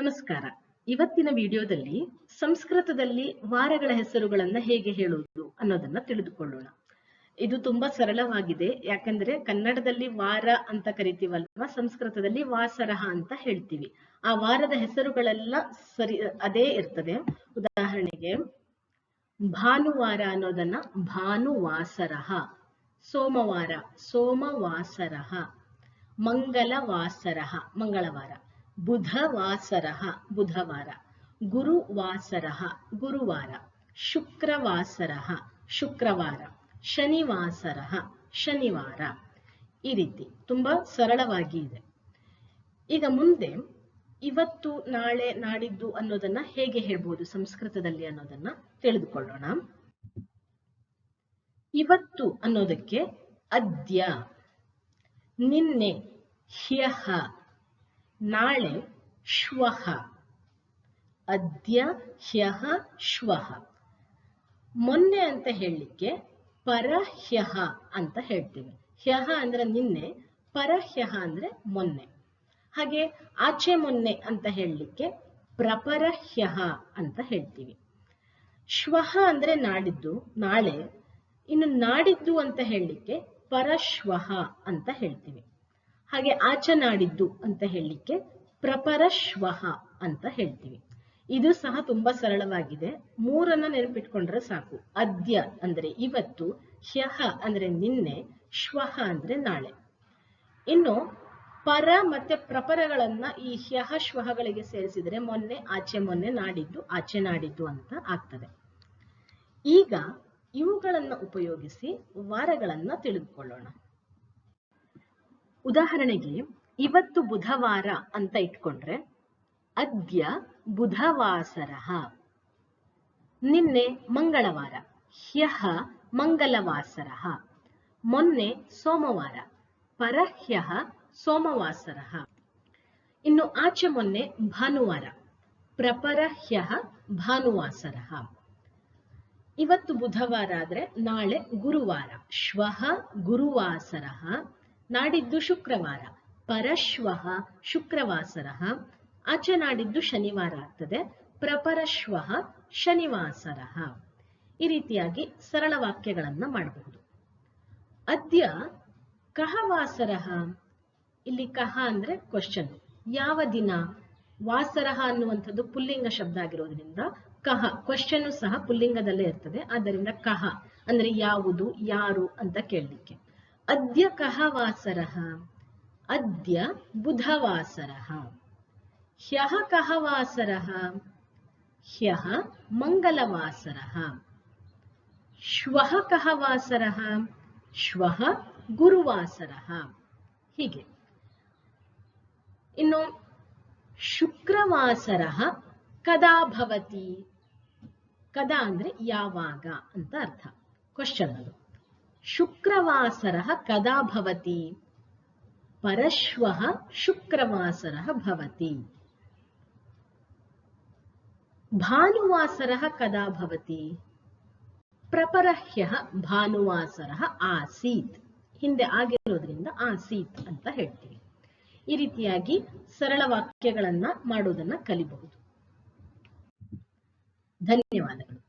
ನಮಸ್ಕಾರ. ಇವತ್ತಿನ ವಿಡಿಯೋದಲ್ಲಿ ಸಂಸ್ಕೃತದಲ್ಲಿ ವಾರಗಳ ಹೆಸರುಗಳನ್ನ ಹೇಗೆ ಹೇಳುವುದು ಅನ್ನೋದನ್ನ ತಿಳಿದುಕೊಳ್ಳೋಣ. ಇದು ತುಂಬಾ ಸರಳವಾಗಿದೆ. ಯಾಕಂದ್ರೆ ಕನ್ನಡದಲ್ಲಿ ವಾರ ಅಂತ ಕರಿತೀವಲ್ವಾ, ಸಂಸ್ಕೃತದಲ್ಲಿ ವಾಸರಹ ಅಂತ ಹೇಳ್ತೀವಿ. ಆ ವಾರದ ಹೆಸರುಗಳೆಲ್ಲ ಅದೇ ಇರ್ತದೆ. ಉದಾಹರಣೆಗೆ ಭಾನುವಾರ ಅನ್ನೋದನ್ನ ಭಾನುವಾಸರಹ, ಸೋಮವಾರ ಸೋಮವಾಸರಹ, ಮಂಗಲವಾಸರಹ ಮಂಗಳವಾರ, ಬುಧವಾಸರಹ ಬುಧವಾರ, ಗುರುವಾಸರಹ ಗುರುವಾರ, ಶುಕ್ರವಾಸರಹ ಶುಕ್ರವಾರ, ಶನಿವಾಸರಹ ಶನಿವಾರ. ಈ ರೀತಿ ತುಂಬಾ ಸರಳವಾಗಿ ಇದೆ. ಈಗ ಮುಂದೆ ಇವತ್ತು, ನಾಳೆ, ನಾಡಿದ್ದು ಅನ್ನೋದನ್ನ ಹೇಗೆ ಹೇಳ್ಬೋದು ಸಂಸ್ಕೃತದಲ್ಲಿ ಅನ್ನೋದನ್ನ ತಿಳಿದುಕೊಳ್ಳೋಣ. ಇವತ್ತು ಅನ್ನೋದಕ್ಕೆ ಅದ್ಯ, ನಿನ್ನೆ ಹ್ಯಃ, ನಾಳೆ ಶ್ವಃ. ಅದ್ಯ ಹ್ಯಃ ಶ್ವಃ. ಮೊನ್ನೆ ಅಂತ ಹೇಳಲಿಕ್ಕೆ ಪರಹ್ಯಃ ಅಂತ ಹೇಳ್ತೀವಿ. ಹ್ಯಃ ಅಂದ್ರೆ ನಿನ್ನೆ, ಪರಹ್ಯಃ ಅಂದ್ರೆ ಮೊನ್ನೆ. ಹಾಗೆ ಆಚೆ ಮೊನ್ನೆ ಅಂತ ಹೇಳಲಿಕ್ಕೆ ಪ್ರಪರಹ್ಯಃ ಅಂತ ಹೇಳ್ತೀವಿ. ಶ್ವಃ ಅಂದ್ರೆ ನಾಡಿದ್ದು, ನಾಳೆ. ಇನ್ನು ನಾಡಿದ್ದು ಅಂತ ಹೇಳಲಿಕ್ಕೆ ಪರಶ್ವಃ ಅಂತ ಹೇಳ್ತೀವಿ. ಹಾಗೆ ಆಚೆ ನಾಡಿದ್ದು ಅಂತ ಹೇಳಲಿಕ್ಕೆ ಪ್ರಪರಶ್ವಃ ಅಂತ ಹೇಳ್ತೀವಿ. ಇದು ಸಹ ತುಂಬಾ ಸರಳವಾಗಿದೆ. ಮೂರನ್ನ ನೆನಪಿಟ್ಕೊಂಡ್ರೆ ಸಾಕು. ಅದ್ಯ ಅಂದ್ರೆ ಇವತ್ತು, ಹ್ಯಃ ಅಂದ್ರೆ ನಿನ್ನೆ, ಶ್ವಃ ಅಂದ್ರೆ ನಾಳೆ. ಇನ್ನು ಪರ ಮತ್ತೆ ಪ್ರಪರಗಳನ್ನ ಈ ಹ್ಯಃ ಶ್ವಹಗಳಿಗೆ ಸೇರಿಸಿದರೆ ಮೊನ್ನೆ, ಆಚೆ ಮೊನ್ನೆ, ನಾಡಿದ್ದು, ಆಚೆ ನಾಡಿದ್ದು ಅಂತ ಆಗ್ತದೆ. ಈಗ ಇವುಗಳನ್ನ ಉಪಯೋಗಿಸಿ ವಾರಗಳನ್ನ ತಿಳಿದುಕೊಳ್ಳೋಣ. ಉದಾಹರಣೆಗೆ ಇವತ್ತು ಬುಧವಾರ ಅಂತ ಇಟ್ಕೊಂಡ್ರೆ ಅದ್ಯ ಬುಧವಾಸರಃ. ನಿನ್ನೆ ಮಂಗಳವಾರ, ಹ್ಯಃ ಮಂಗಲವಾಸರಃ. ಮೊನ್ನೆ ಸೋಮವಾರ, ಪರಹ್ಯಃ ಸೋಮವಾಸರಃ. ಇನ್ನು ಆಚೆ ಮೊನ್ನೆ ಭಾನುವಾರ, ಪ್ರಪರಹ್ಯಃ ಭಾನುವಾಸರಃ. ಇವತ್ತು ಬುಧವಾರ ಆದ್ರೆ ನಾಳೆ ಗುರುವಾರ, ಶ್ವಃ ಗುರುವಾಸರಃ. ನಾಡಿದ್ದು ಶುಕ್ರವಾರ, ಪರಶ್ವಃ ಶುಕ್ರವಾಸರಃ. ಆಚೆ ನಾಡಿದ್ದು ಶನಿವಾರ ಆಗ್ತದೆ, ಪ್ರಪರಶ್ವಃ ಶನಿವಾಸರಃ. ಈ ರೀತಿಯಾಗಿ ಸರಳ ವಾಕ್ಯಗಳನ್ನ ಮಾಡಬಹುದು. ಅದ್ಯ ಕಃ ವಾಸರಃ. ಇಲ್ಲಿ ಕಃ ಅಂದ್ರೆ ಕ್ವಶನ್, ಯಾವ ದಿನ. ವಾಸರಃ ಅನ್ನುವಂಥದ್ದು ಪುಲ್ಲಿಂಗ ಶಬ್ದ ಆಗಿರೋದ್ರಿಂದ ಕಹ ಕ್ವಶನ್ ಸಹ ಪುಲ್ಲಿಂಗದಲ್ಲೇ ಇರ್ತದೆ. ಆದ್ದರಿಂದ ಕಹ ಅಂದ್ರೆ ಯಾವುದು, ಯಾರು ಅಂತ ಕೇಳಲಿಕ್ಕೆ. ಅದ್ಯ ಕಹ ವಾಸರಃ. ಅದ್ಯ ಬುಧವಾಸರಃ. ಹ್ಯಃ ಕಹ ವಾಸರಃ. ಹ್ಯಃ ಮಂಗಲವಾಸರಃ. ಶ್ವಃ ಕಹ ವಾಸರಃ. ಶ್ವಃ ಗುರುವಾಸರಃ. ಹೀಗೆ. ಇನ್ನು ಶುಕ್ರವಾಸರಃ ಕದಾ ಭವತಿ. ಕದಾ ಅಂದ್ರೆ ಯಾವಾಗ ಅಂತ ಅರ್ಥ. ಕ್ವಶನ್ ಅದು. ಶುಕ್ರವಾಸರಃ ಕದಾ ಭವತಿ. ಪರಶ್ವಃ ಶುಕ್ರವಾಸರಃ ಭವತಿ. ಭಾನುವಾಸರಃ ಕದಾ ಭವತಿ. ಪ್ರಪರಹ್ಯಃ ಭಾನುವಾಸರಃ ಆಸೀತ್. ಹಿಂದೆ ಆಗಿರೋದ್ರಿಂದ ಆಸೀತ್ ಅಂತ ಹೇಳ್ತೀವಿ. ಈ ರೀತಿಯಾಗಿ ಸರಳ ವಾಕ್ಯಗಳನ್ನ ಮಾಡೋದನ್ನ ಕಲಿಬಹುದು. ಧನ್ಯವಾದಗಳು.